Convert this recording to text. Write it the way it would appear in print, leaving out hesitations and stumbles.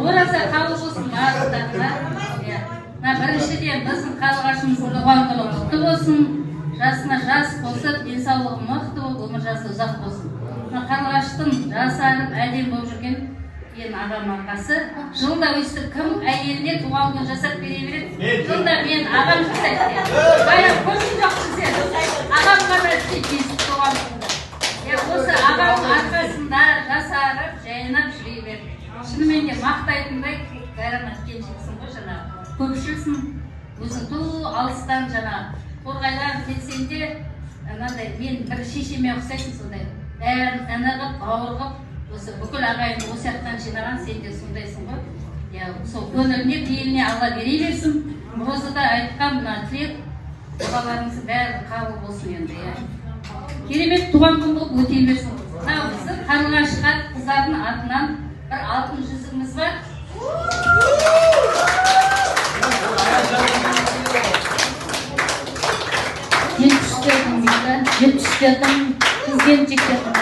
ораза қабыл болсын барлықтарыңа. Біріншіден біздің қарлығашымыздың туған күні құтты болсын, жасына жас қосып, денсаулығы мықты болып, өмір жасы ұзақ болсын. Қарлығаштың жасарып, әдемі болып жүрген ең ағам арқасы. Жылда өстіп кім әйеліне туған күн жасап бере береді? Жылда мен ағам жасайды. Баяғы көрсін жоқ сіздер. Ағам ғана істейді туған күнді. Осы ағамның арқасында жасарып, жайнап жүре берді. Шынымен де мақтайтындай бәрін әткеншексің ғой жаңағы. Көпшілсің, өзің ту алыстан жаңағы қорғайлар кетсең де, мен бір шешеме ұқсайсың сондай. Бәрін әнығып, ауырғып, осы бүкіл ағайын осы жақтан жинаған, сен де сондайсың ғой. Сол көңіліне, пейіліне Алла бере берсін. Розада айтқан мына тілек, балаларыңыздың бәрі қабыл болсын енді. Керемет туған күн болып өте берсін. Біздің Қарлығашқа қыздардың атынан бір алтын жүзігіміз бар. Жетпістердің қыз келіншектердің